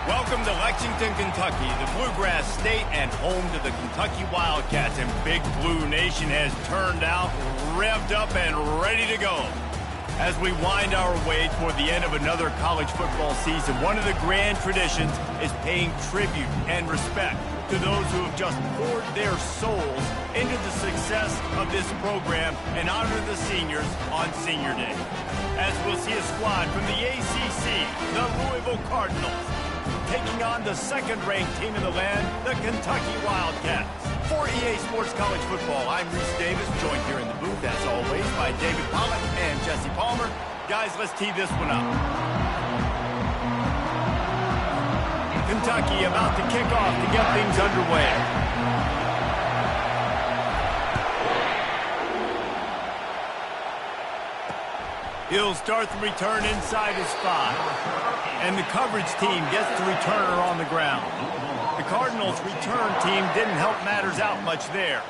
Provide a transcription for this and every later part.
Welcome to Lexington, Kentucky, the Bluegrass State and home to the Kentucky Wildcats. And Big Blue Nation has turned out, revved up, and ready to go. As we wind our way toward the end of another college football season, one of the grand traditions is paying tribute and respect to those who have just poured their souls into the success of this program and honor the seniors on Senior Day. As we'll see a squad from the ACC, the Louisville Cardinals, taking on the second-ranked team in the land, the Kentucky Wildcats. For EA Sports College Football, I'm Reese Davis, joined here in the booth, as always, by David Pollack and Jesse Palmer. Guys, let's tee this one up. Kentucky about to kick off to get things underway. He'll start the return inside his 5. And the coverage team gets the returner on the ground. The Cardinals' return team didn't help matters out much there.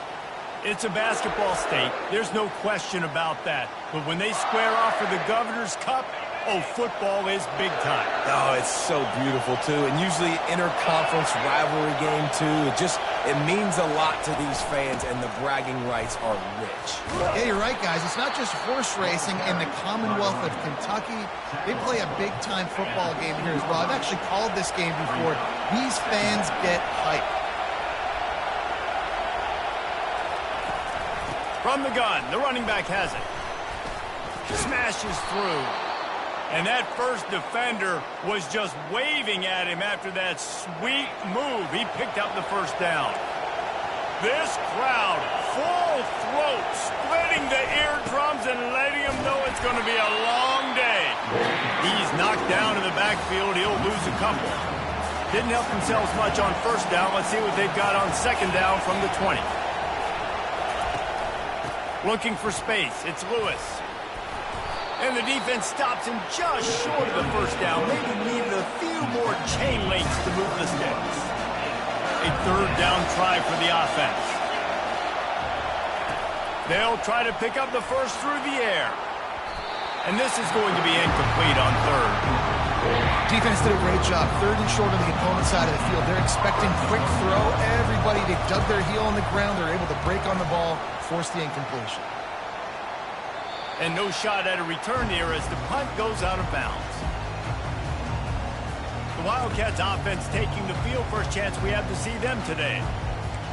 It's a basketball state. There's no question about that. But when they square off for the Governor's Cup, oh, football is big time. Oh, it's so beautiful, too. And usually interconference rivalry game, too. It means a lot to these fans, and the bragging rights are rich. Yeah, you're right, guys. It's not just horse racing in the Commonwealth of Kentucky. They play a big-time football game here as well. I've actually called this game before. These fans get hyped. From the gun, the running back has it. Smashes through. And that first defender was just waving at him after that sweet move. He picked up the first down. This crowd, full throat, splitting the eardrums and letting him know it's going to be a long day. He's knocked down in the backfield. He'll lose a couple. Didn't help themselves much on first down. Let's see what they've got on second down from the 20. Looking for space. It's Lewis. And the defense stops him just short of the first down. Maybe needed a few more chain links to move the sticks. A third down try for the offense. They'll try to pick up the first through the air. And this is going to be incomplete on third. Defense did a great job. Third and short on the opponent's side of the field. They're expecting quick throw. Everybody, they dug their heel on the ground. They're able to break on the ball, force the incompletion. And no shot at a return here as the punt goes out of bounds. The Wildcats offense taking the field. First chance we have to see them today.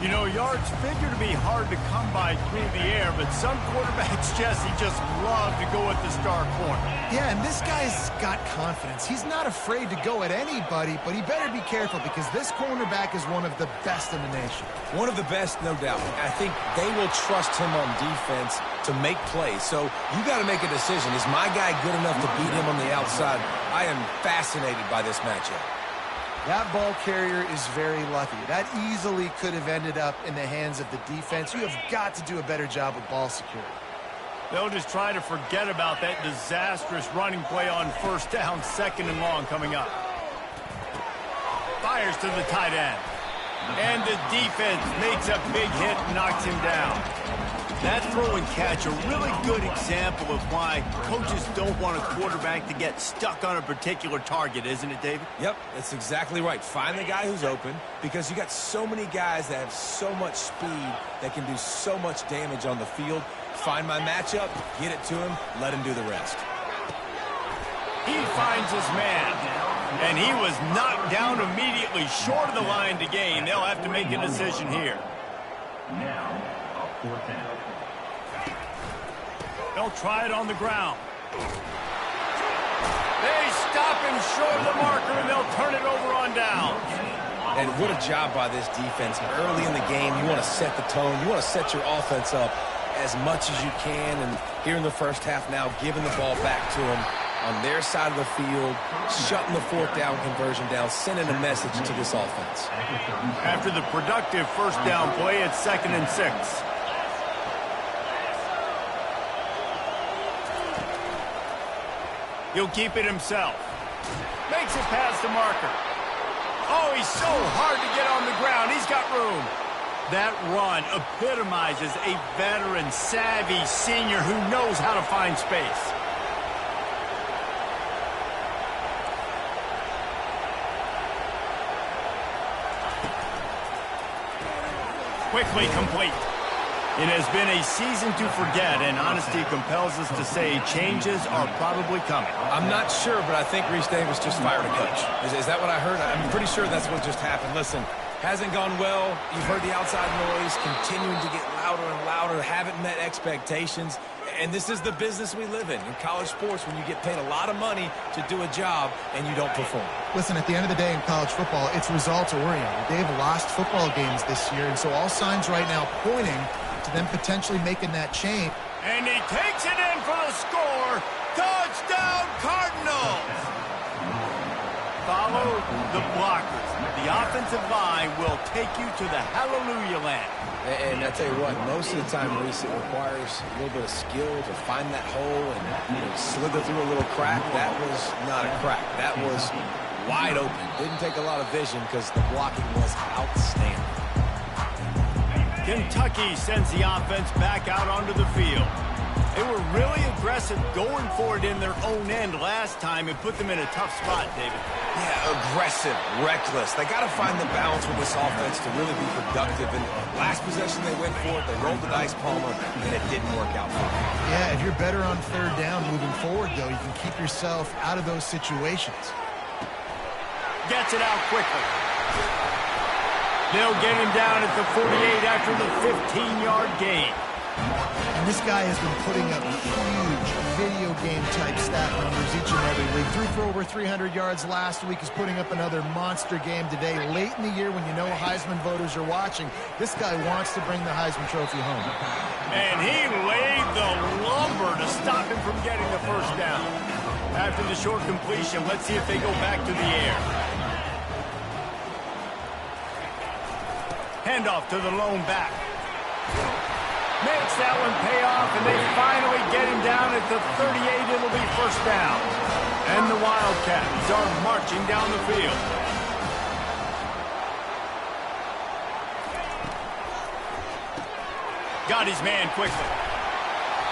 You know, yards figure to be hard to come by through the air, but some quarterbacks, Jesse, just love to go at the star corner. Yeah, and this guy's got confidence. He's not afraid to go at anybody, but he better be careful because this cornerback is one of the best in the nation. One of the best, no doubt. I think they will trust him on defense to make plays. So you got to make a decision. Is my guy good enough to beat him on the outside? I am fascinated by this matchup. That ball carrier is very lucky. That easily could have ended up in the hands of the defense. You have got to do a better job with ball security. They'll just try to forget about that disastrous running play on first down, second and long coming up. Fires to the tight end. And the defense makes a big hit and knocks him down. That throw and catch, a really good example of why coaches don't want a quarterback to get stuck on a particular target, isn't it, David? Yep, that's exactly right. Find the guy who's open because you got so many guys that have so much speed that can do so much damage on the field. Find my matchup, get it to him, let him do the rest. He finds his man, and he was knocked down immediately short of the line to gain. They'll have to make a decision here. Now, a fourth down. They'll try it on the ground. They stop him short of the marker, and they'll turn it over on down. And what a job by this defense. Early in the game, you want to set the tone. You want to set your offense up as much as you can. And here in the first half now, giving the ball back to them on their side of the field, shutting the fourth down conversion down, sending a message to this offense. After the productive first down play, it's 2nd and 6. He'll keep it himself. Makes it past the marker. Oh, he's so hard to get on the ground. He's got room. That run epitomizes a veteran, savvy senior who knows how to find space. quickly complete. It has been a season to forget, and honesty compels us to say changes are probably coming. I'm not sure, but I think Reese Davis just fired a coach. Is that what I heard? I'm pretty sure that's what just happened. Listen, hasn't gone well. You've heard the outside noise continuing to get louder and louder. Haven't met expectations. And this is the business we live in college sports, when you get paid a lot of money to do a job and you don't perform. Listen, at the end of the day in college football, it's results-oriented. They've lost football games this year, and so all signs right now pointing to them potentially making that change. And he takes it in for the score. Touchdown, Cardinals! Follow the blockers. The offensive line will take you to the hallelujah land. And I tell you what, most of the time, Reese, it requires a little bit of skill to find that hole and slither through a little crack. That was not a crack. That was wide open. Didn't take a lot of vision because the blocking was outstanding. Kentucky sends the offense back out onto the field. They were really aggressive going for it in their own end last time and put them in a tough spot, David. Yeah, aggressive, reckless. They got to find the balance with this offense to really be productive. And last possession they went for it, they rolled the dice, Palmer, and it didn't work out for them. Yeah, if you're better on third down moving forward, though, you can keep yourself out of those situations. Gets it out quickly. They'll get him down at the 48 after the 15-yard gain. And this guy has been putting up huge video game-type stat numbers each and every week. Threw for over 300 yards last week. He's putting up another monster game today. Late in the year, when you know Heisman voters are watching, this guy wants to bring the Heisman Trophy home. And he laid the lumber to stop him from getting the first down. After the short completion, let's see if they go back to the air. Handoff to the lone back. Makes that one pay off, and they finally get him down at the 38. It'll be first down. And the Wildcats are marching down the field. Got his man quickly.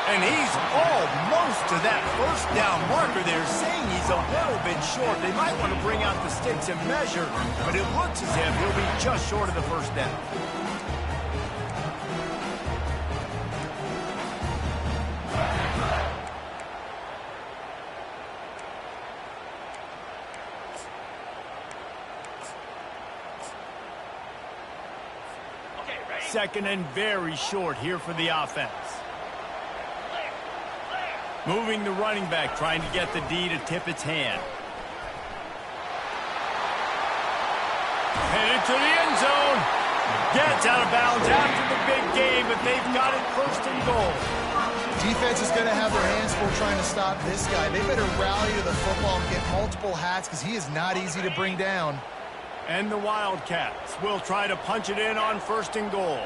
And he's almost to that first down marker there, saying he's a little bit short. They might want to bring out the sticks and measure, but it looks as if he'll be just short of the first down. Second and very short here for the offense. Moving the running back, trying to get the D to tip its hand. Headed to the end zone. Gets out of bounds after the big game, but they've got it first and goal. Defense is going to have their hands full trying to stop this guy. They better rally to the football and get multiple hats because he is not easy to bring down. And the Wildcats will try to punch it in on first and goal.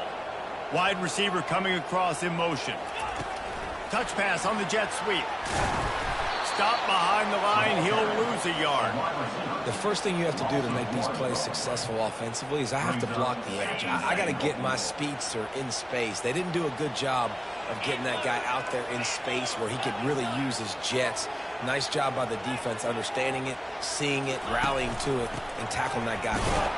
Wide receiver coming across in motion. Touch pass on the jet sweep. Stop behind the line. He'll lose a yard. The first thing you have to do to make these plays successful offensively is I have to block the edge. I got to get my speedster in space. They didn't do a good job of getting that guy out there in space where he could really use his jets. Nice job by the defense understanding it, seeing it, rallying to it, and tackling that guy well.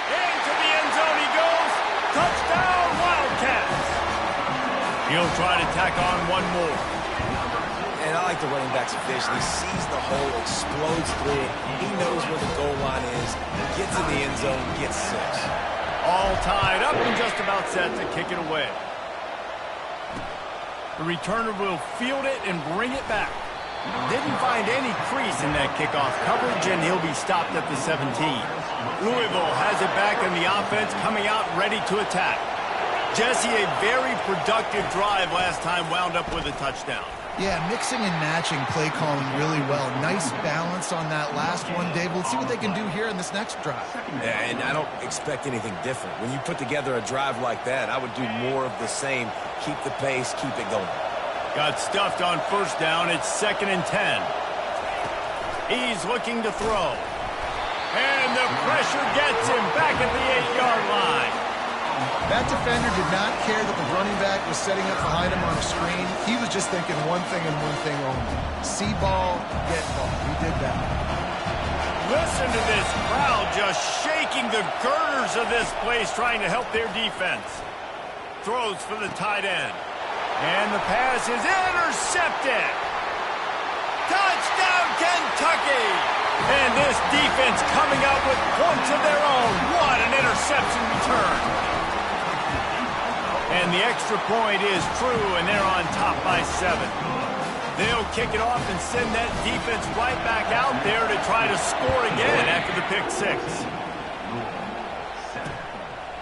Into the end zone he goes. Touchdown, Wildcats. He'll try to tack on one more. And I like the running back's vision. He sees the hole, explodes through it. He knows where the goal line is, gets in the end zone, gets 6. All tied up and just about set to kick it away. The returner will field it and bring it back. Didn't find any crease in that kickoff coverage, and he'll be stopped at the 17. Louisville has it back in the offense, coming out ready to attack. Jesse, a very productive drive last time, wound up with a touchdown. Yeah, mixing and matching play calling really well. Nice balance on that last one, Dave. Let's see what they can do here in this next drive. Yeah, and I don't expect anything different. When you put together a drive like that, I would do more of the same. Keep the pace, keep it going. Got stuffed on first down. It's 2nd and 10. He's looking to throw. And the pressure gets him back at the 8-yard line. That defender did not care that the running back was setting up behind him on a screen. He was just thinking one thing and one thing only. See ball, get ball. He did that. Listen to this crowd just shaking the girders of this place, trying to help their defense. throws for the tight end. And the pass is intercepted. Touchdown, Kentucky! And this defense coming up with points of their own. What an interception return. And the extra point is true, and they're on top by 7. They'll kick it off and send that defense right back out there to try to score again after the pick 6.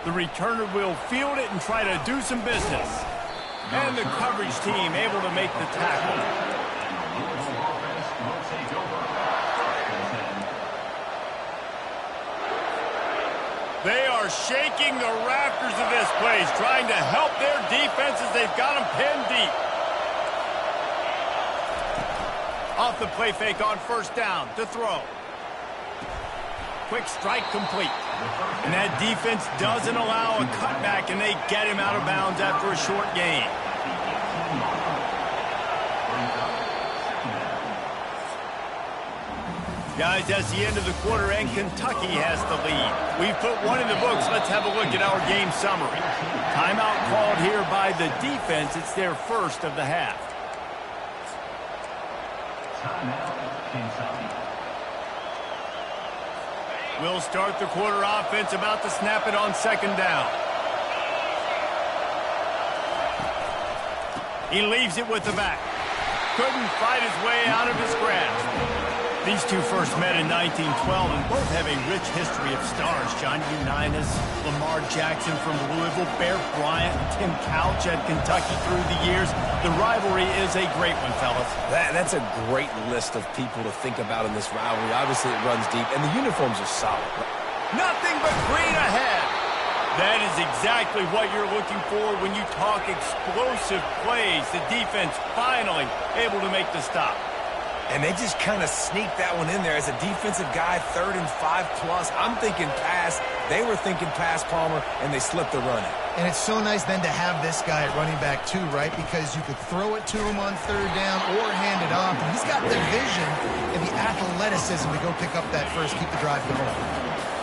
The returner will field it and try to do some business. And the coverage team able to make the tackle. They are shaking the rafters of this place, trying to help their defense as they've got them pinned deep. Off the play fake on first down to throw. Quick strike complete. And that defense doesn't allow a cutback, and they get him out of bounds after a short gain. Guys, that's the end of the quarter, and Kentucky has the lead. We've put one in the books. Let's have a look at our game summary. Timeout called here by the defense. It's their first of the half. We'll start the quarter offense, about to snap it on second down. He leaves it with the back. Couldn't fight his way out of his grasp. These two first met in 1912 and both have a rich history of stars. John Unitas, Lamar Jackson from Louisville, Bear Bryant, Tim Couch at Kentucky through the years. The rivalry is a great one, fellas. That's a great list of people to think about in this rivalry. Obviously, it runs deep, and the uniforms are solid. Nothing but green ahead. That is exactly what you're looking for when you talk explosive plays. The defense finally able to make the stop. And they just kind of sneaked that one in there. As a defensive guy, 3rd and 5+. I'm thinking pass. They were thinking pass, Palmer, and they slipped the run in. And it's so nice then to have this guy at running back too, right? Because you could throw it to him on 3rd down or hand it off. And he's got the vision and the athleticism to go pick up that first, keep the drive going.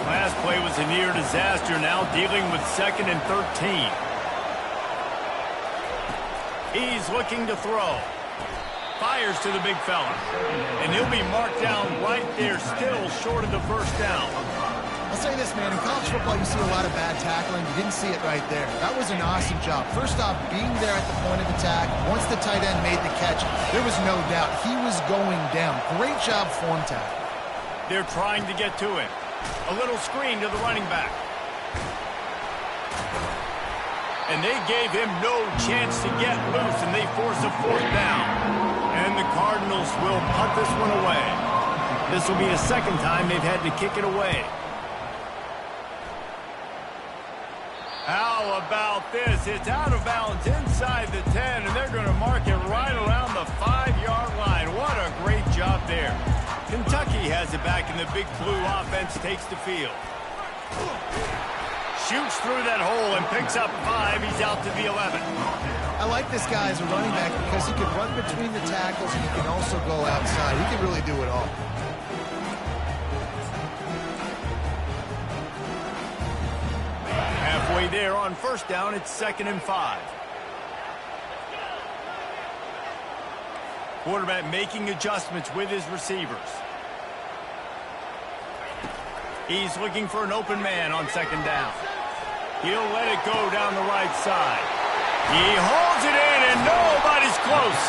Last play was a near disaster. Now dealing with 2nd and 13. He's looking to throw. Fires to the big fella. And he'll be marked down right there, still short of the first down. I'll say this, man. In college football, you see a lot of bad tackling. You didn't see it right there. That was an awesome job. First off, being there at the point of attack. Once the tight end made the catch, there was no doubt he was going down. Great job form tackle. They're trying to get to him. A little screen to the running back. And they gave him no chance to get loose, and they force a 4th down. And the Cardinals will punt this one away. This will be the 2nd time they've had to kick it away. How about this? It's out of bounds inside the 10, and they're going to mark it right around the 5-yard line. What a great job there. Kentucky has it back, and the big blue offense takes the field. Shoots through that hole and picks up 5. He's out to the 11. I like this guy as a running back because he can run between the tackles and he can also go outside. He can really do it all. Halfway there on first down, it's 2nd and 5. Quarterback making adjustments with his receivers. He's looking for an open man on 2nd down. He'll let it go down the right side. He holds it in, and nobody's close.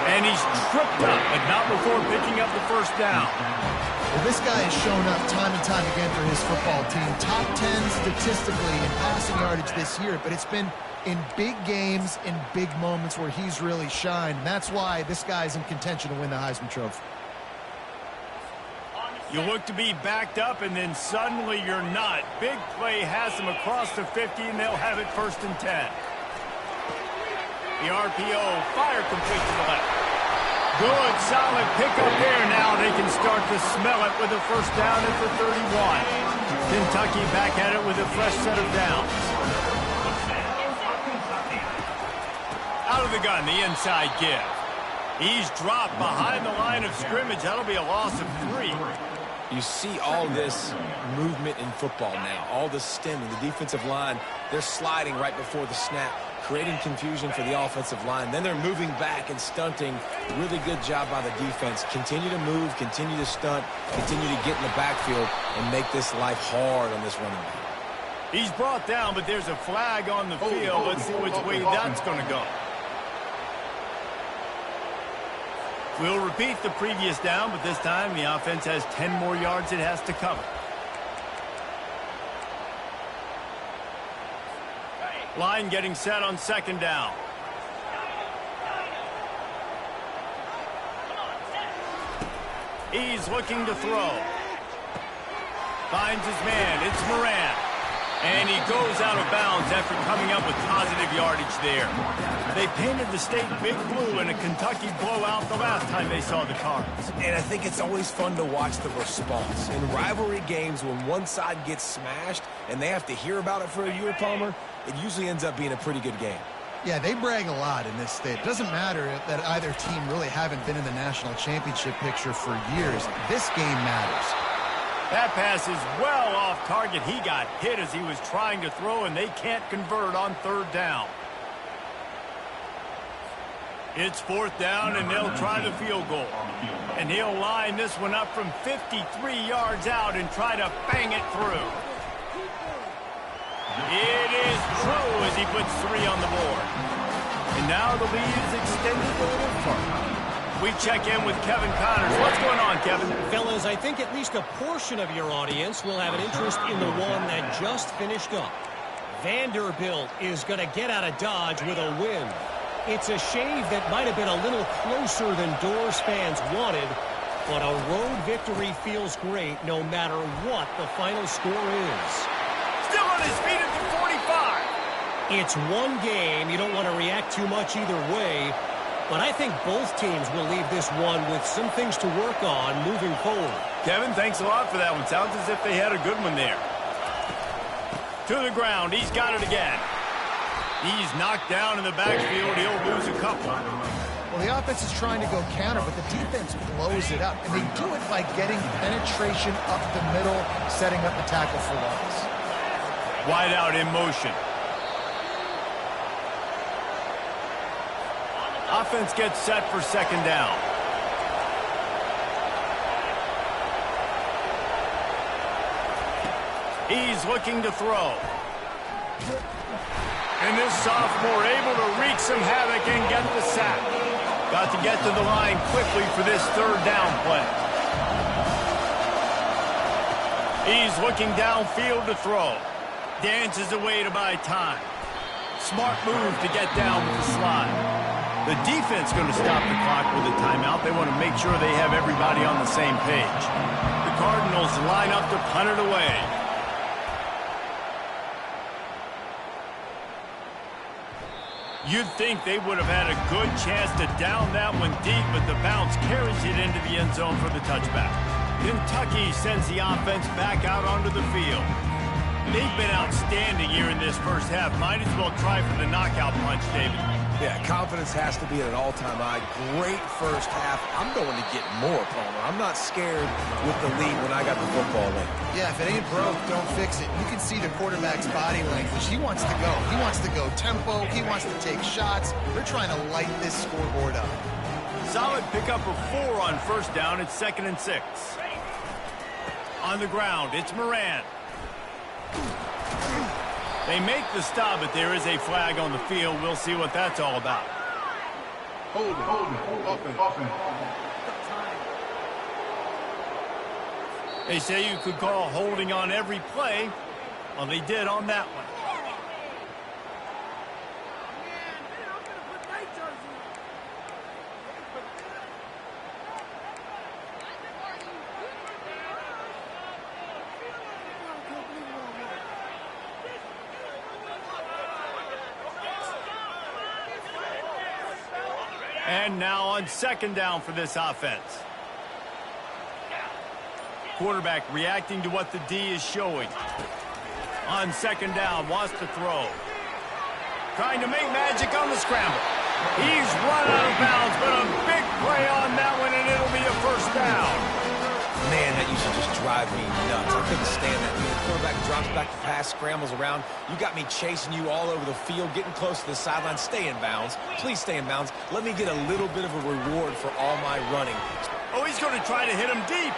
And he's tripped up, but not before picking up the first down. Well, this guy has shown up time and time again for his football team. Top 10 statistically in passing yardage this year, but it's been in big games, in big moments where he's really shined. And that's why this guy's in contention to win the Heisman Trophy. You look to be backed up, and then suddenly you're not. Big play has them across the 50, and they'll have it 1st and 10. The RPO, fire complete to the left. Good, solid pickup there. Now they can start to smell it with a 1st down at the 31. Kentucky back at it with a fresh set of downs. Out of the gun, the inside give. He's dropped behind the line of scrimmage. That'll be a loss of 3. You see all this movement in football now, all the stemming, the defensive line, they're sliding right before the snap, creating confusion for the offensive line. Then they're moving back and stunting. Really good job by the defense. Continue to move, continue to stunt, continue to get in the backfield and make this life hard on this running back. He's brought down, but there's a flag on the field. Let's see which way that's going to go. We'll repeat the previous down, but this time the offense has 10 more yards it has to cover. Line getting set on second down. He's looking to throw. Finds his man. It's Moran. And he goes out of bounds after coming up with positive yardage there. They painted the state big blue in a Kentucky blowout the last time they saw the Cards. And I think it's always fun to watch the response. In rivalry games, when one side gets smashed and they have to hear about it for a year, Palmer, it usually ends up being a pretty good game. Yeah, they brag a lot in this state. It doesn't matter that either team really haven't been in the national championship picture for years. This game matters. That pass is well off target. He got hit as he was trying to throw, and they can't convert on third down. It's fourth down, and they'll try the field goal. And he'll line this one up from 53 yards out and try to bang it through. It is true as he puts 3 on the board. And now the lead is extended a little further. We check in with Kevin Connors. What's going on, Kevin? Fellas, I think at least a portion of your audience will have an interest in the one that just finished up. Vanderbilt is going to get out of Dodge with a win. It's a shave that might have been a little closer than Doors fans wanted, but a road victory feels great no matter what the final score is. Still on his feet at the 45. It's one game. You don't want to react too much either way. But I think both teams will leave this one with some things to work on moving forward. Kevin, thanks a lot for that one. Sounds as if they had a good one there. To the ground. He's got it again. He's knocked down in the backfield. He'll lose a couple. Well, the offense is trying to go counter, but the defense blows it up. And they do it by getting penetration up the middle, setting up the tackle for loss. Wide out in motion. Offense gets set for second down. He's looking to throw. And this sophomore able to wreak some havoc and get the sack. Got to get to the line quickly for this third down play. He's looking downfield to throw. Dances away to buy time. Smart move to get down with the slide. The defense going to stop the clock with a timeout. They want to make sure they have everybody on the same page. The Cardinals line up to punt it away. You'd think they would have had a good chance to down that one deep, but the bounce carries it into the end zone for the touchback. Kentucky sends the offense back out onto the field. They've been outstanding here in this first half. Might as well try for the knockout punch, David. Yeah, confidence has to be at an all-time high. Great first half. I'm going to get more, Palmer. I'm not scared with the lead when I got the football in. Yeah, if it ain't broke, don't fix it. You can see the quarterback's body language. He wants to go. He wants to go tempo. He wants to take shots. They're trying to light this scoreboard up. Solid pickup of 4 on first down. It's 2nd and 6. On the ground, it's Moran. They make the stop, but there is a flag on the field. We'll see what that's all about. Hold it. They say you could call holding on every play. Well, they did on that one. And now on second down for this offense. Quarterback reacting to what the D is showing. On second down, wants to throw. Trying to make magic on the scramble. He's run out of bounds, but a big play on that one, and it'll be a first down. Man, that used to just drive me nuts. I couldn't stand that. The quarterback drops back the pass, scrambles around. You got me chasing you all over the field, getting close to the sideline. Stay in bounds. Please stay in bounds. Let me get a little bit of a reward for all my running. Oh, he's going to try to hit him deep.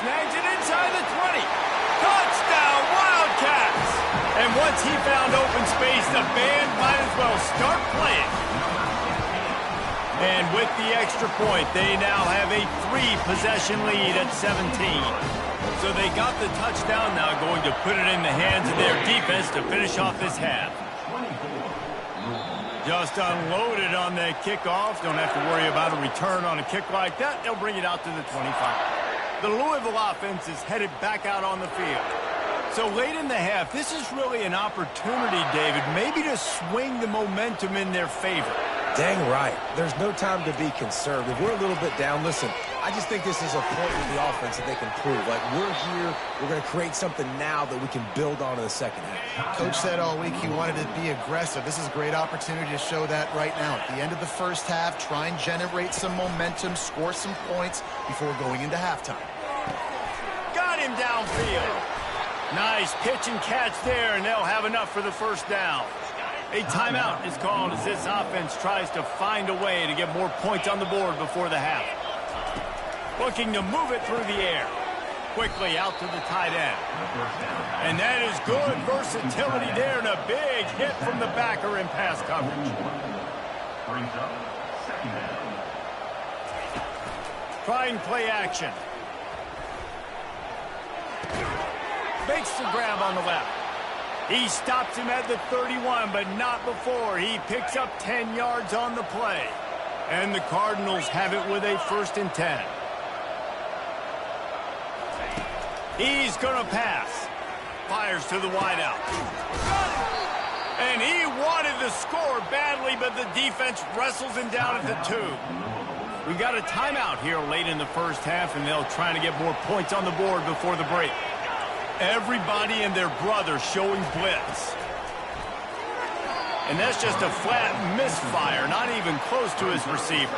Snags it inside the 20. Touchdown, Wildcats! And once he found open space, the band might as well start playing. And with the extra point, they now have a 3-possession lead at 17. So they got the touchdown, now going to put it in the hands of their defense to finish off this half. Just unloaded on that kickoff. Don't have to worry about a return on a kick like that. They'll bring it out to the 25. The Louisville offense is headed back out on the field. So late in the half, this is really an opportunity, David, maybe to swing the momentum in their favor. Dang right. There's no time to be conservative. We're a little bit down. Listen, I just think this is a point with the offense that they can prove. Like, we're here. We're going to create something now that we can build on in the second half. Coach said all week he wanted to be aggressive. This is a great opportunity to show that right now. At the end of the first half, try and generate some momentum, score some points before going into halftime. Got him downfield. Nice pitch and catch there, and they'll have enough for the first down. A timeout is called as this offense tries to find a way to get more points on the board before the half. Looking to move it through the air. Quickly out to the tight end. And that is good versatility there, and a big hit from the backer in pass coverage. Brings up second down. Trying play action. Makes the grab on the left. He stops him at the 31, but not before. He picks up 10 yards on the play. And the Cardinals have it with a 1st and 10. He's going to pass. Fires to the wideout. And he wanted to score badly, but the defense wrestles him down at the 2. We got a timeout here late in the first half, and they'll try to get more points on the board before the break. Everybody and their brother showing blitz. And that's just a flat misfire, not even close to his receiver.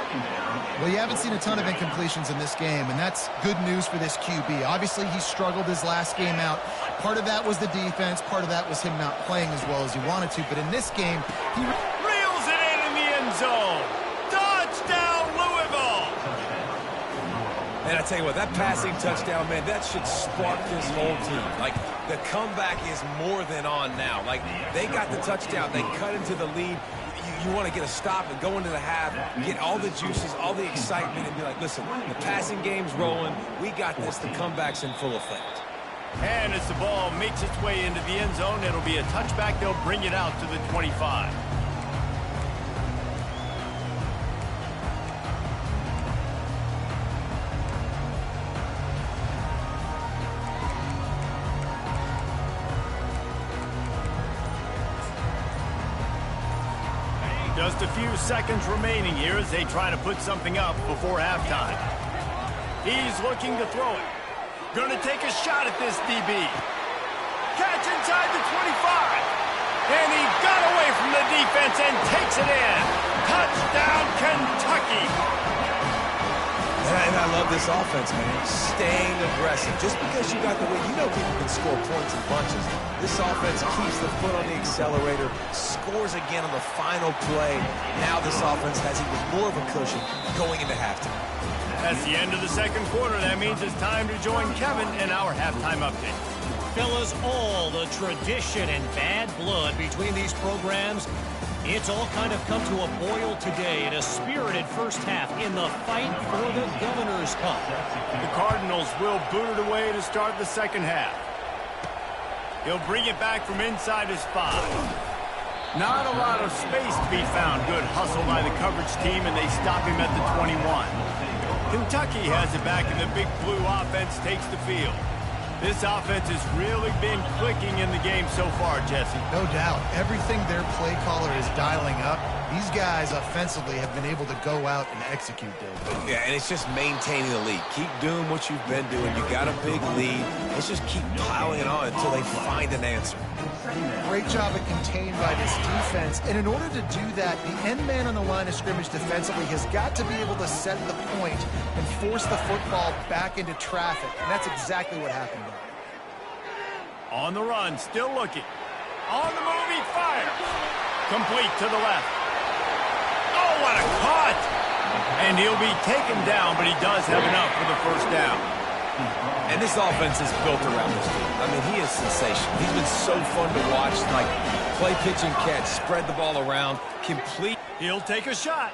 Well, you haven't seen a ton of incompletions in this game, and that's good news for this QB. Obviously, he struggled his last game out. Part of that was the defense. Part of that was him not playing as well as he wanted to. But in this game, he reels it in the end zone. Touchdown, Louisville! And I tell you what, that passing touchdown, man, that should spark this whole team. Like, the comeback is more than on now. Like, they got the touchdown. They cut into the lead. You want to get a stop and go into the half, get all the juices, all the excitement, and be like, listen, the passing game's rolling. We got this. The comeback's in full effect. And as the ball makes its way into the end zone, it'll be a touchback. They'll bring it out to the 25. Just a few seconds remaining here as they try to put something up before halftime. He's looking to throw it. Gonna take a shot at this DB. Catch inside the 25. And he got away from the defense and takes it in. Touchdown, Kentucky. And I love this offense, man. Staying aggressive. Just because you got the way, you know people can score points in bunches. This offense keeps the foot on the accelerator, scores again on the final play. Now this offense has even more of a cushion going into halftime. That's the end of the second quarter. That means it's time to join Kevin in our halftime update. Fellas, all the tradition and bad blood between these programs, it's all kind of come to a boil today in a spirited first half in the fight for the Governor's Cup. The Cardinals will boot it away to start the second half. He'll bring it back from inside his 5. Not a lot of space to be found. Good hustle by the coverage team, and they stop him at the 21. Kentucky has it back, and the Big Blue offense takes the field. This offense has really been clicking in the game so far, Jesse. No doubt. Everything their play caller is dialing up, these guys offensively have been able to go out and execute, David. Yeah, and it's just maintaining the lead. Keep doing what you've been doing. You got a big lead. Let's just keep piling it on until they find an answer. Great job of contained by this defense. And in order to do that, the end man on the line of scrimmage defensively has got to be able to set the point and force the football back into traffic. And that's exactly what happened there. On the run, still looking. On the move, he fires. Complete to the left. Oh, what a cut! And he'll be taken down, but he does have enough for the first down. And this offense is built around this dude. I mean, he is sensational. He's been so fun to watch. Like, play, pitch, and catch. Spread the ball around. Complete. He'll take a shot.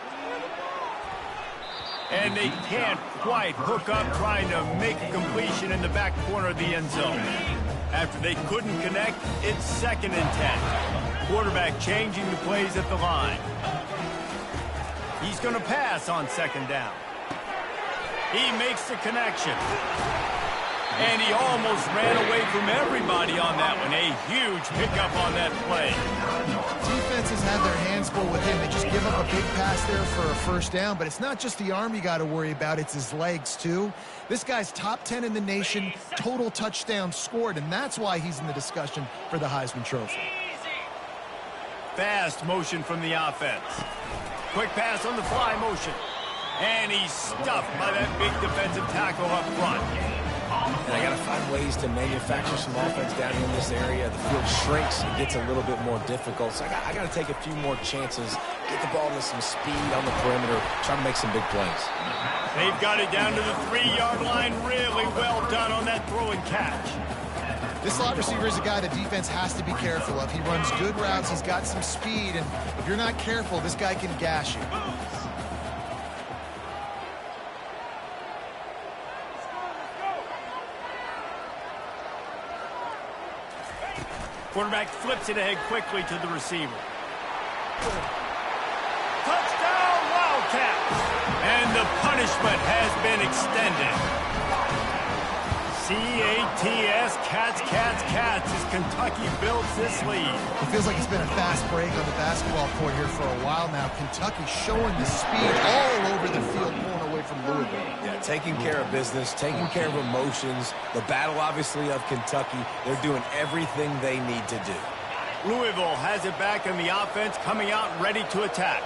And they can't quite hook up trying to make a completion in the back corner of the end zone. After they couldn't connect, it's 2nd and 10. Quarterback changing the plays at the line. He's going to pass on 2nd down. He makes the connection. And he almost ran away from everybody on that one. A huge pickup on that play. Defenses have their hands full with him. They just give up a big pass there for a first down, but it's not just the arm you got to worry about, it's his legs too. This guy's top 10 in the nation, total touchdowns scored, and that's why he's in the discussion for the Heisman Trophy. Fast motion from the offense. Quick pass on the fly motion. And he's stuffed by that big defensive tackle up front. And I got to find ways to manufacture some offense down here in this area. The field shrinks. It gets a little bit more difficult. So I got to take a few more chances, get the ball to some speed on the perimeter, try to make some big plays. They've got it down to the 3-yard line. Really well done on that throw and catch. This slot receiver is a guy the defense has to be careful of. He runs good routes. He's got some speed. And if you're not careful, this guy can gash you. Quarterback flips it ahead quickly to the receiver. Touchdown, Wildcats! And the punishment has been extended. C-A-T-S, cats, cats, cats, as Kentucky builds this lead. It feels like it's been a fast break on the basketball court here for a while now. Kentucky showing the speed all over the field, pulling away from Louisville. Yeah, taking care of business, taking care of emotions. The battle, obviously, of Kentucky. They're doing everything they need to do. Louisville has it back in the offense, coming out ready to attack.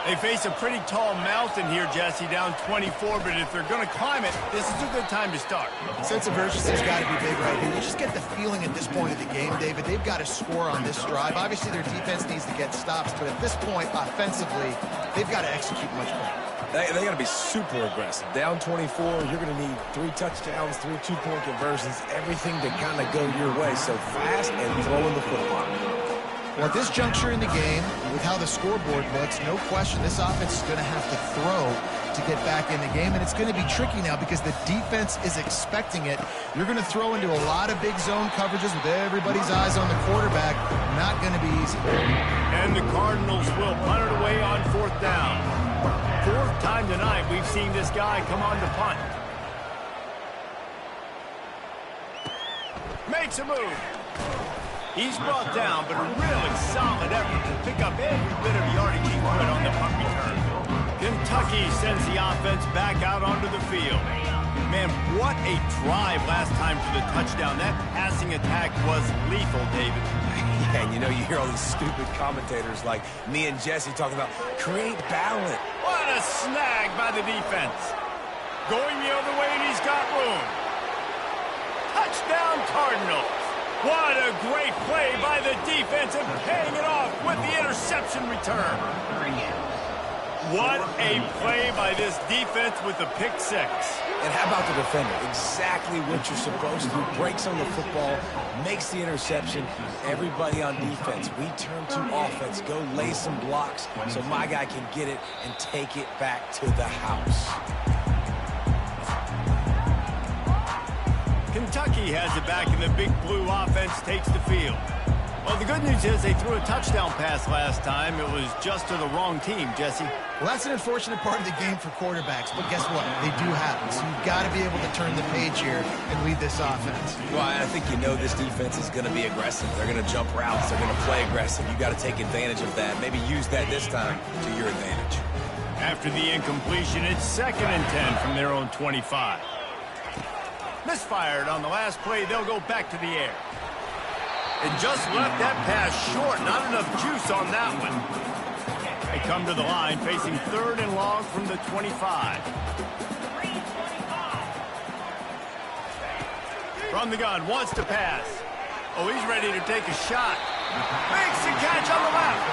They face a pretty tall mountain here, Jesse, down 24, but if they're going to climb it, this is a good time to start. Sense of urgency's got to be big right here. You just get the feeling at this point of the game, David, they've got to score on this drive. Obviously, their defense needs to get stops, but at this point, offensively, they've got to execute much better. They got to be super aggressive. Down 24, you're going to need 3 touchdowns, 3 two-point conversions, everything to kind of go your way. So fast and throwing the football. Well, at this juncture in the game, with how the scoreboard looks, no question this offense is going to have to throw to get back in the game, and it's going to be tricky now because the defense is expecting it. You're going to throw into a lot of big zone coverages with everybody's eyes on the quarterback. Not going to be easy. And the Cardinals will punt it away on 4th down. 4th time tonight we've seen this guy come on to punt. Makes a move. He's brought down, but a really solid effort to pick up every bit of yardage he could on the punt return. Kentucky sends the offense back out onto the field. Man, what a drive last time for the touchdown. That passing attack was lethal, David. Yeah, and you know, you hear all these stupid commentators like me and Jesse talking about create balance. What a snag by the defense. Going the other way, and he's got room. Touchdown, Cardinals. What a great play by the defense and paying it off with the interception return. What a play by this defense with the pick 6. And how about the defender? Exactly what you're supposed to. Breaks on the football, makes the interception. Everybody on defense, we turn to offense. Go lay some blocks so my guy can get it and take it back to the house. Kentucky has it back, and the big blue offense takes the field. Well, the good news is they threw a touchdown pass last time. It was just to the wrong team, Jesse. Well, that's an unfortunate part of the game for quarterbacks, but guess what? They do happen, so you've got to be able to turn the page here and lead this offense. Well, I think you know this defense is going to be aggressive. They're going to jump routes. They're going to play aggressive. You've got to take advantage of that. Maybe use that this time to your advantage. After the incompletion, it's 2nd and 10 from their own 25. Misfired on the last play. They'll go back to the air. And just left that pass short. Not enough juice on that one. They come to the line facing 3rd and long from the 25. From the gun, wants to pass. Oh, he's ready to take a shot. Makes the catch on the left.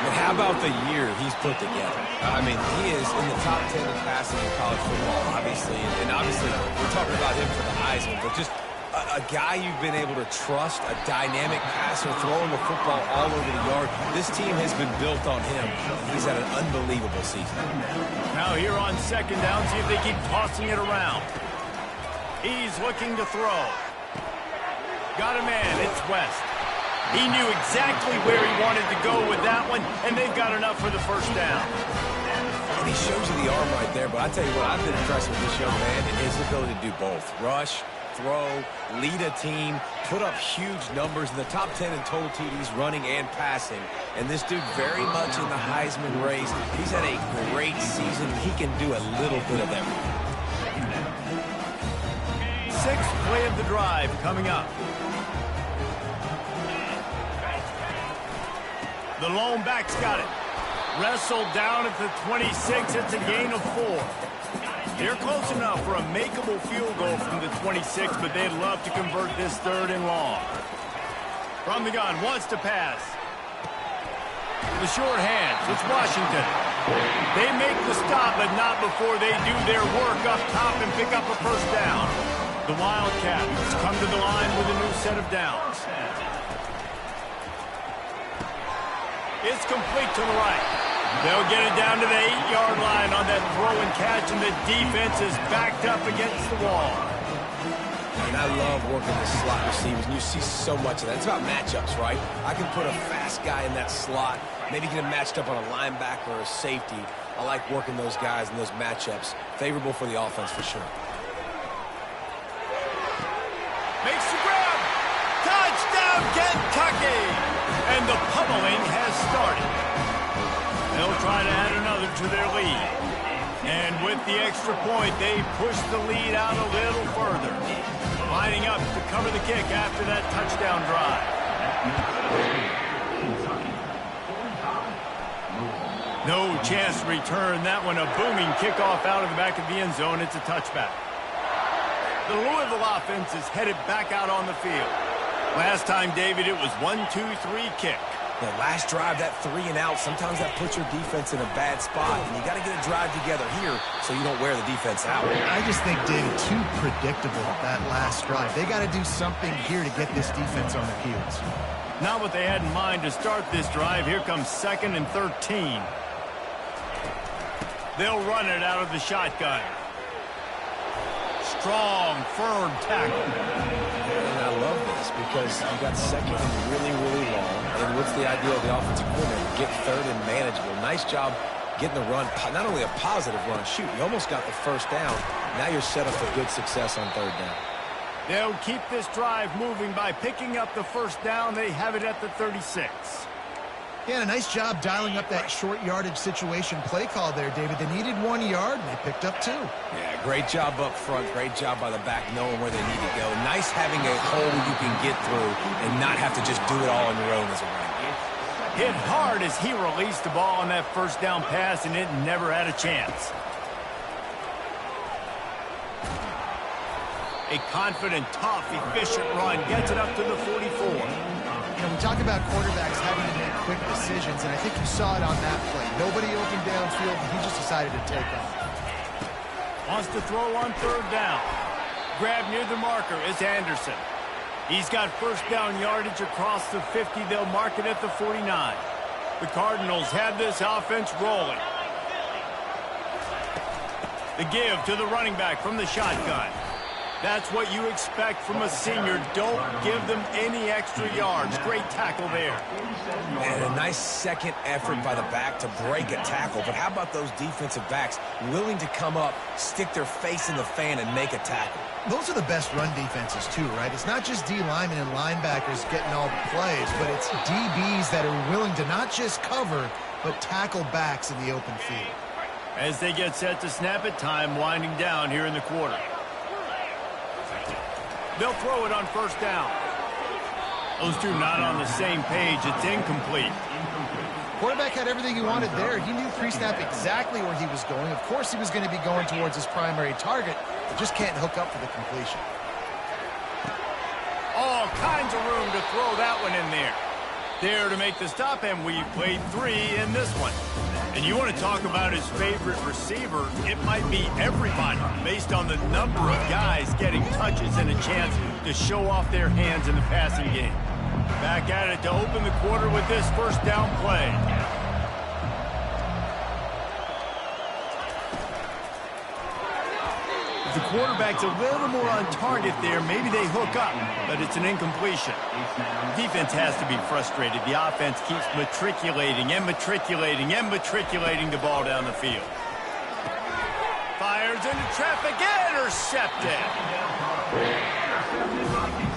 But how about the year he's put together? I mean, he is in the top 10 in passing in college football, obviously. And obviously, we're talking about him for the Heisman, but just a guy you've been able to trust, a dynamic passer, throwing the football all over the yard. This team has been built on him. He's had an unbelievable season. Now here on 2nd down, see if they keep tossing it around. He's looking to throw. Got a man, it's West. He knew exactly where he wanted to go with that one, and they've got enough for the 1st down. And he shows you the arm right there, but I tell you what, I've been impressed with this young man and his ability to do both. Rush, throw, lead a team, put up huge numbers in the top 10 in total TDs running and passing. And this dude very much in the Heisman race. He's had a great season. He can do a little bit of everything. 6th play of the drive coming up. The lone back's got it. Wrestled down at the 26. It's a gain of 4. They're close enough for a makeable field goal from the 26, but they'd love to convert this 3rd and long. From the gun, wants to pass. The short hands, it's Washington. They make the stop, but not before they do their work up top and pick up a 1st down. The Wildcats come to the line with a new set of downs. It's complete to the right. They'll get it down to the 8-yard line on that throw and catch, and the defense is backed up against the wall. And I love working the slot receivers, and you see so much of that. It's about matchups, right? I can put a fast guy in that slot, maybe get him matched up on a linebacker or a safety. I like working those guys in those matchups. Favorable for the offense for sure. Makes the grab. Touchdown, Kentucky! And the pummeling has started. They'll try to add another to their lead. And with the extra point, they push the lead out a little further. Lining up to cover the kick after that touchdown drive. No chance to return that one. A booming kickoff out of the back of the end zone. It's a touchback. The Louisville offense is headed back out on the field. Last time, David, it was 1-2-3 kick. The last drive, that 3 and out, sometimes that puts your defense in a bad spot. And you got to get a drive together here so you don't wear the defense out. I just think, David, too predictable, that last drive. They got to do something here to get this defense on their heels. Not what they had in mind to start this drive. Here comes 2nd and 13. They'll run it out of the shotgun. Strong, firm tackle. And I love this because you got 2nd and really, really long. And what's the idea of the offensive coordinator? Get 3rd and manageable. Nice job getting the run. Not only a positive run, shoot, you almost got the 1st down. Now you're set up for good success on 3rd down. They'll keep this drive moving by picking up the 1st down. They have it at the 36. Yeah, a nice job dialing up that short yardage situation play call there, David. They needed 1 yard, and they picked up 2. Yeah, great job up front. Great job by the back knowing where they need to go. Nice having a hole you can get through and not have to just do it all on your own as a running. Hit hard as he released the ball on that 1st down pass, and it never had a chance. A confident, tough, efficient run gets it up to the 44. You know, we talk about quarterbacks having to make quick decisions, and I think you saw it on that play. Nobody open downfield, and he just decided to take off. Wants to throw on 3rd down. Grab near the marker is Anderson. He's got 1st down yardage across the 50. They'll mark it at the 49. The Cardinals have this offense rolling. The give to the running back from the shotgun. That's what you expect from a senior. Don't give them any extra yards. Great tackle there. And a nice 2nd effort by the back to break a tackle. But how about those defensive backs willing to come up, stick their face in the fan, and make a tackle? Those are the best run defenses, too, right? It's not just D linemen and linebackers getting all the plays, but it's DBs that are willing to not just cover, but tackle backs in the open field. As they get set to snap it, time winding down here in the quarter. They'll throw it on 1st down. Those two not on the same page. It's incomplete. Quarterback had everything he wanted there. He knew pre-snap exactly where he was going. Of course he was going to be going towards his primary target, but just can't hook up for the completion. All kinds of room to throw that one in there. There to make the stop, and we played 3 in this one. And you want to talk about his favorite receiver, it might be everybody, based on the number of guys getting touches and a chance to show off their hands in the passing game. Back at it to open the quarter with this first down play. If the quarterback's a little more on target there, maybe they hook up, but it's an incompletion. The defense has to be frustrated. The offense keeps matriculating and matriculating and matriculating the ball down the field. Fires into traffic, intercepted.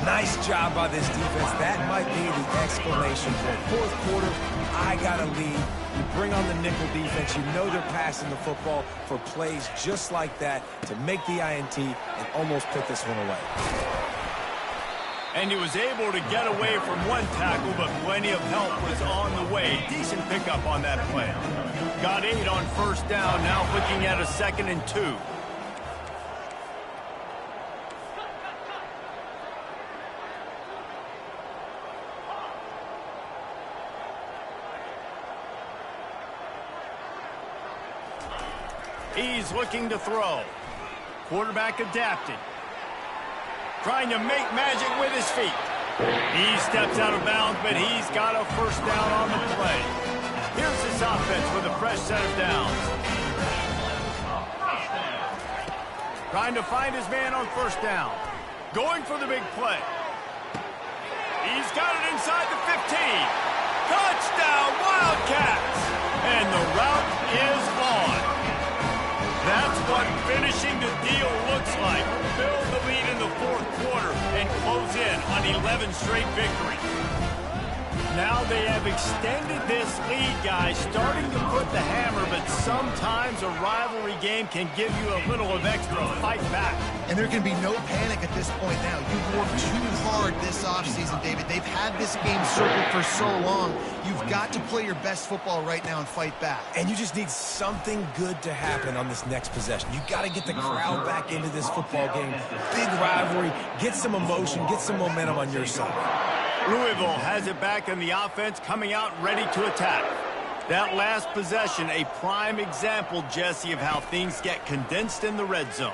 Nice job by this defense. That might be the exclamation point. Fourth quarter, I got a lead. You bring on the nickel defense. You know they're passing the football for plays just like that to make the INT and almost put this one away. And he was able to get away from one tackle, but plenty of help was on the way. Decent pickup on that play. Got 8 on first down, now looking at a 2nd and 2. He's looking to throw. Quarterback adapted. Trying to make magic with his feet. He steps out of bounds, but he's got a first down on the play. Here's this offense with a fresh set of downs. Trying to find his man on first down. Going for the big play. He's got it inside the 15. Touchdown, Wildcats! And the route is on. That's what finishing the deal looks like. Build the lead in the fourth quarter and close in on 11 straight victories. Now they have extended this lead, guys, starting to put the hammer, but sometimes a rivalry game can give you a little of extra fight back. And there can be no panic at this point now. You've worked too hard this offseason, David. They've had this game circled for so long. You've got to play your best football right now and fight back. And you just need something good to happen on this next possession. You got to get the crowd back into this football game. Big rivalry. Get some emotion. Get some momentum on your side. Louisville has it back in the offense, coming out ready to attack. That last possession, a prime example, Jesse, of how things get condensed in the red zone.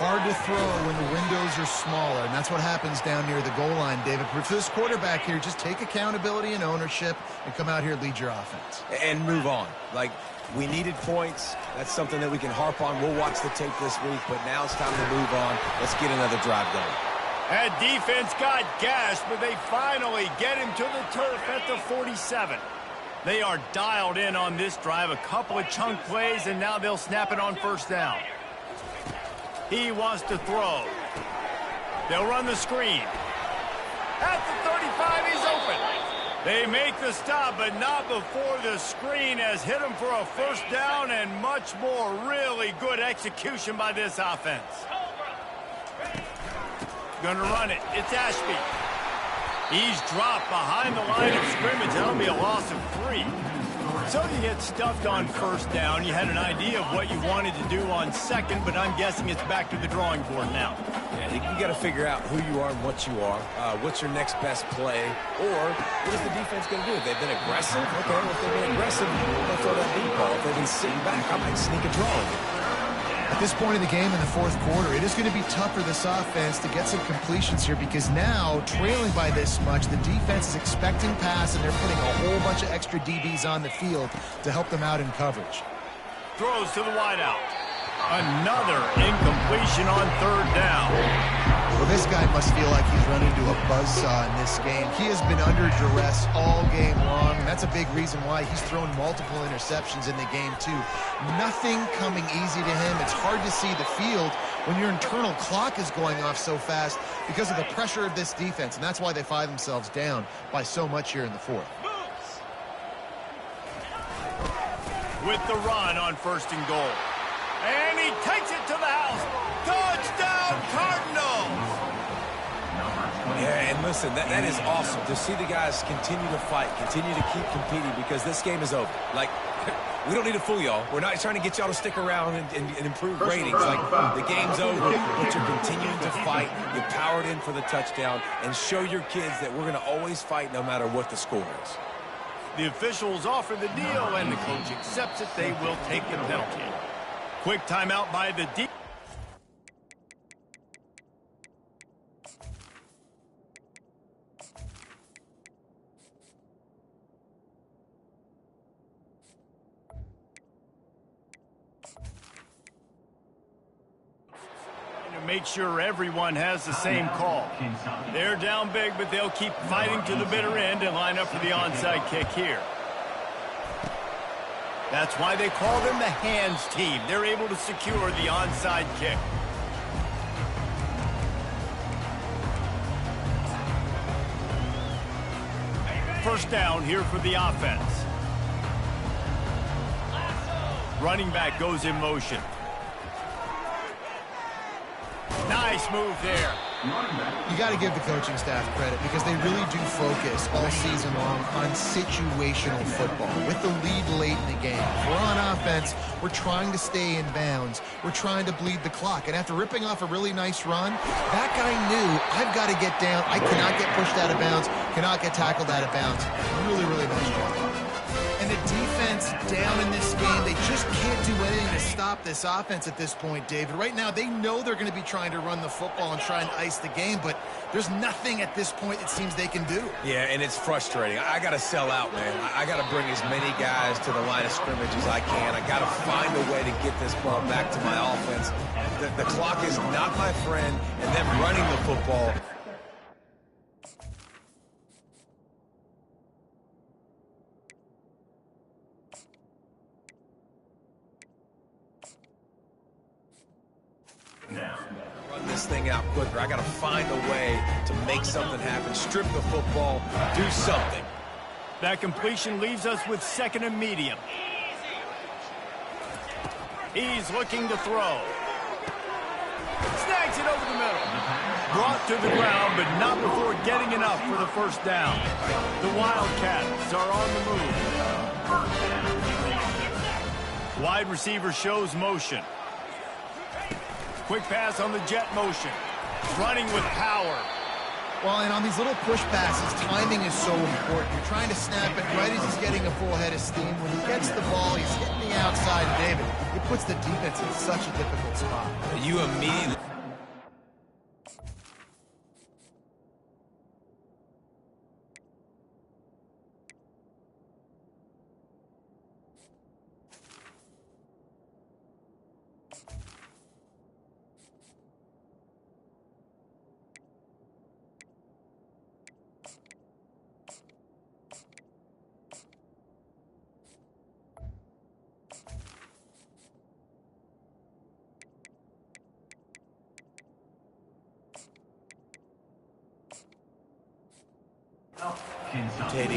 Hard to throw when the windows are smaller, and that's what happens down near the goal line, David. But for this quarterback here, just take accountability and ownership and come out here and lead your offense. And move on. Like, we needed points. That's something that we can harp on. We'll watch the tape this week, but now it's time to move on. Let's get another drive going. That defense got gashed, but they finally get him to the turf at the 47. They are dialed in on this drive, a couple of chunk plays, and now they'll snap it on first down. He wants to throw. They'll run the screen. At the 35, he's open. They make the stop, but not before the screen has hit him for a first down and much more. Really good execution by this offense. Going to run it. It's Ashby. He's dropped behind the line of scrimmage. That'll be a loss of 3. So you get stuffed on first down. You had an idea of what you wanted to do on second, but I'm guessing it's back to the drawing board now. Yeah, you got to figure out who you are and what you are. What's your next best play? Or what is the defense going to do? If they've been aggressive, okay, well, if they've been aggressive, they'll throw that deep ball. If they've been sitting back, I might sneak a draw again. At this point in the game in the fourth quarter, it is going to be tough for this offense to get some completions here because now, trailing by this much, the defense is expecting pass, and they're putting a whole bunch of extra DBs on the field to help them out in coverage. Throws to the wideout. Another incompletion on third down. Well, this guy must feel like he's run into a buzzsaw in this game. He has been under duress all game long, and that's a big reason why he's thrown multiple interceptions in the game, too. Nothing coming easy to him. It's hard to see the field when your internal clock is going off so fast because of the pressure of this defense, and that's why they find themselves down by so much here in the fourth. With the run on first and goal. And he takes it to the house. Touchdown, Cardinals! Yeah, and listen, that is awesome to see the guys continue to fight, continue to keep competing, because this game is over. Like, we don't need to fool y'all. We're not trying to get y'all to stick around and improve ratings. Like, the game's over, but you're continuing to fight. You powered in for the touchdown, and show your kids that we're going to always fight no matter what the score is. The officials offer the deal, and the coach accepts it. They will take the penalty. Quick timeout by the defense. Make sure everyone has the same call. They're down big, but they'll keep fighting to the bitter end and line up for the onside kick here. That's why they call them the hands team. They're able to secure the onside kick. First down here for the offense. Running back goes in motion. Nice move there. You got to give the coaching staff credit, because they really do focus all season long on situational football with the lead late in the game. If we're on offense, we're trying to stay in bounds. We're trying to bleed the clock. And after ripping off a really nice run, that guy knew, I've got to get down. I cannot get pushed out of bounds, cannot get tackled out of bounds. Really, really nice job. And the defense down in this game, they just can't do anything to stop this offense at this point, David. Right now, they know they're going to be trying to run the football and try and ice the game, but there's nothing at this point it seems they can do. Yeah, and it's frustrating. I got to sell out, man. I got to bring as many guys to the line of scrimmage as I can. I got to find a way to get this ball back to my offense. The clock is not my friend, and them running the football. Run this thing out quicker. I got to find a way to make something happen. Strip the football. Do something. That completion leaves us with second and medium. He's looking to throw. Snags it over the middle. Brought to the ground, but not before getting enough for the first down. The Wildcats are on the move. Wide receiver shows motion. Quick pass on the jet motion. Running with power. Well, and on these little push passes, timing is so important. You're trying to snap it right as he's getting a full head of steam. When he gets the ball, he's hitting the outside. David, it puts the defense in such a difficult spot. You immediately...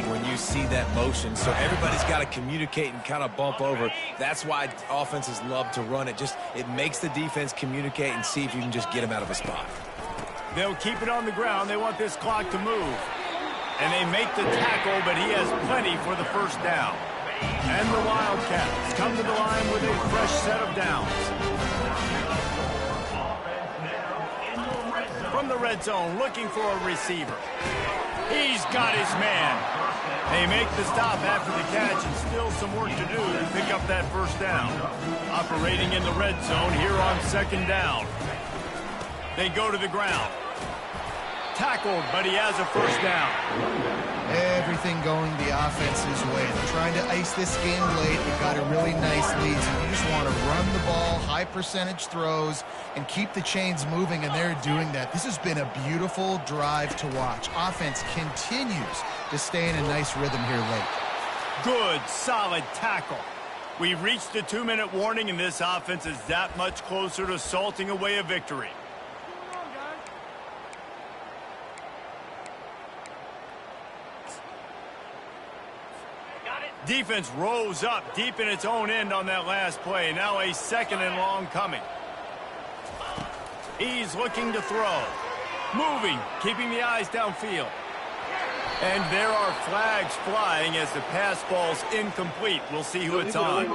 when you see that motion, so everybody's got to communicate and kind of bump over. That's why offenses love to run it. It makes the defense communicate and see if you can just get him out of a spot. They'll keep it on the ground. They want this clock to move. And they make the tackle, but he has plenty for the first down. And the Wildcats come to the line with a fresh set of downs. From the red zone, looking for a receiver. He's got his man. They make the stop after the catch, and still some work to do to pick up that first down. Operating in the red zone here on second down. They go to the ground. Tackled, but he has a first down. Everything going the offense's way. They're trying to ice this game late. They've got a really nice lead, so you just want to run the ball, high percentage throws, and keep the chains moving, and they're doing that. This has been a beautiful drive to watch. Offense continues to stay in a nice rhythm here late. Good, solid tackle. We've reached the 2-minute warning, and this offense is that much closer to salting away a victory. Defense rose up deep in its own end on that last play. Now a second and long coming. He's looking to throw. Moving, keeping the eyes downfield. And there are flags flying as the pass falls incomplete. We'll see who it's on.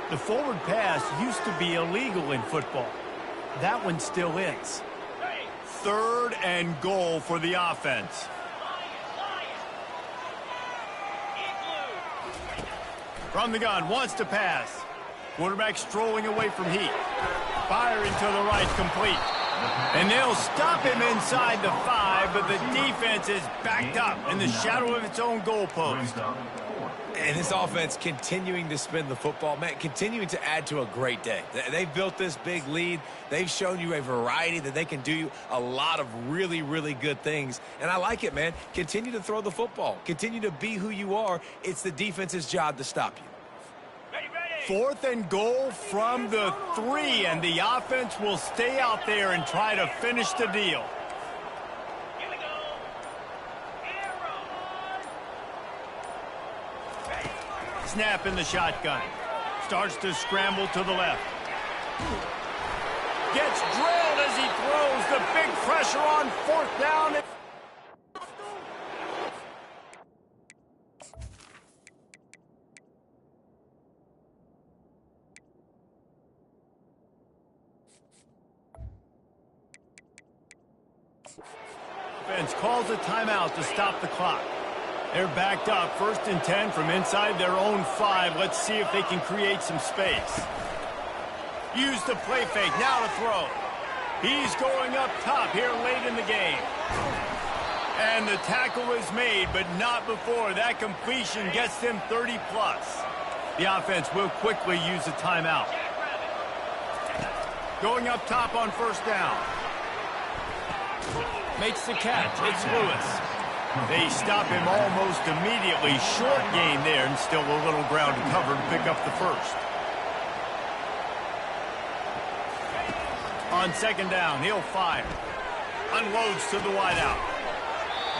The forward pass used to be illegal in football. That one still is. 3rd and goal for the offense. From the gun, wants to pass. Quarterback strolling away from heat. Firing to the right, complete. And they'll stop him inside the 5, but the defense is backed up in the shadow of its own goalpost. And this offense continuing to spin the football, man, continuing to add to a great day. They've built this big lead. They've shown you a variety that they can do a lot of really, really good things. And I like it, man. Continue to throw the football. Continue to be who you are. It's the defense's job to stop you. 4th and goal from the 3, and the offense will stay out there and try to finish the deal. Snap in the shotgun. Starts to scramble to the left. Gets drilled as he throws. The big pressure on 4th down. Defense calls a timeout to stop the clock. They're backed up, 1st and 10 from inside their own 5. Let's see if they can create some space. Use the play fake, now to throw. He's going up top here late in the game. And the tackle is made, but not before. That completion gets them 30+. The offense will quickly use a timeout. Going up top on 1st down. Makes the catch. It's Lewis. They stop him almost immediately. Short gain there, and still a little ground to cover to pick up the 1st. On 2nd down, he'll fire. Unloads to the wideout.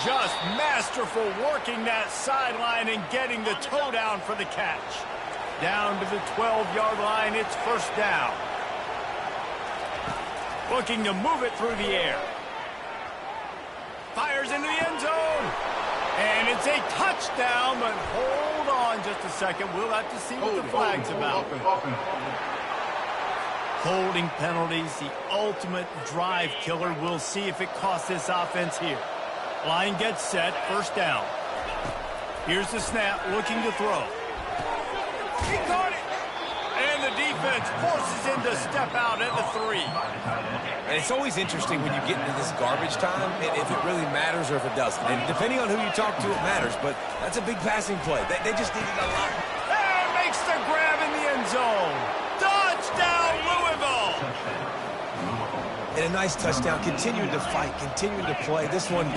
Just masterful working that sideline and getting the toe down for the catch. Down to the 12-yard line, it's 1st down. Looking to move it through the air. Fires into the end zone. And it's a touchdown, but hold on just a second. We'll have to see what the flag's about. Holding penalties, the ultimate drive killer. We'll see if it costs this offense here. Line gets set, 1st down. Here's the snap, looking to throw. He caught it! And the defense forces him to step out at the 3. And it's always interesting when you get into this garbage time, if it really matters or if it doesn't. And depending on who you talk to, it matters. But that's a big passing play. They just needed a lot. And makes the grab in the end zone. Touchdown, Louisville! And a nice touchdown. Continuing to fight, continuing to play. This one,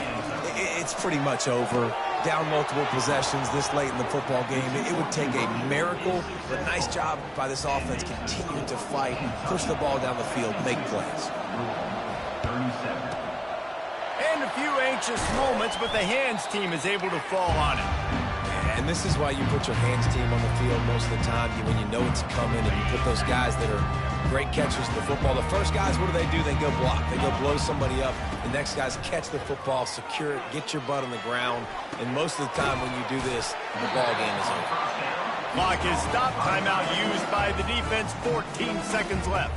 it's pretty much over. Down multiple possessions this late in the football game. It would take a miracle, but nice job by this offense continuing to fight, push the ball down the field, make plays. And a few anxious moments, but the hands team is able to fall on it. And this is why you put your hands team on the field most of the time, when you know it's coming, and you put those guys that are great catchers of the football. The first guys, what do? They go block. They go blow somebody up. The next guys catch the football, secure it, get your butt on the ground. And most of the time when you do this, the ball game is over. Clock is stopped. Timeout used by the defense. 14 seconds left.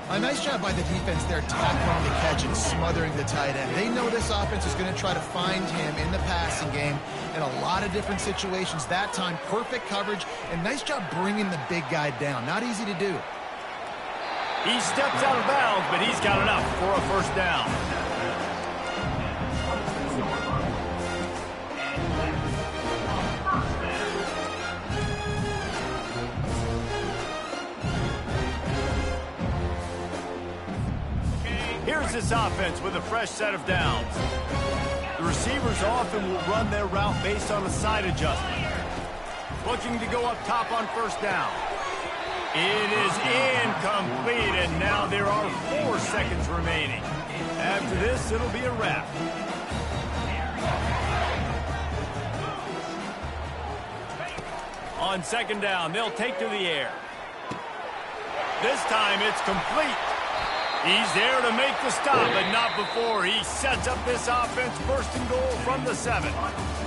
A nice job by the defense there, tackling the catch and smothering the tight end. They know this offense is going to try to find him in the passing game in a lot of different situations. That time, perfect coverage, and nice job bringing the big guy down. Not easy to do. He steps out of bounds, but he's got enough for a 1st down. Here's this offense with a fresh set of downs. The receivers often will run their route based on a side adjustment. Looking to go up top on 1st down. It is incomplete, and now there are 4 seconds remaining. After this, it'll be a wrap. On 2nd down, they'll take to the air. This time it's complete. He's there to make the stop, but not before he sets up this offense first and goal from the 7.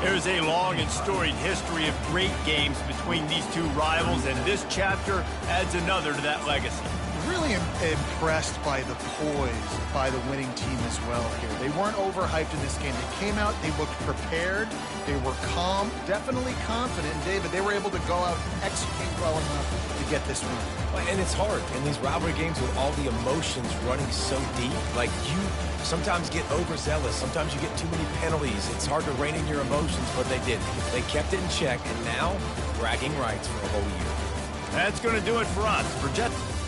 There's a long and storied history of great games between these two rivals, and this chapter adds another to that legacy. Really impressed by the poise by the winning team as well here. They weren't overhyped in this game. They came out, they looked prepared, they were calm, definitely confident. And David, they were able to go out and execute well enough to get this win. And it's hard in these rivalry games with all the emotions running so deep. Like, you sometimes get overzealous. Sometimes you get too many penalties. It's hard to rein in your emotions, but they did. They kept it in check, and now bragging rights for a whole year. That's going to do it for us. For Jets.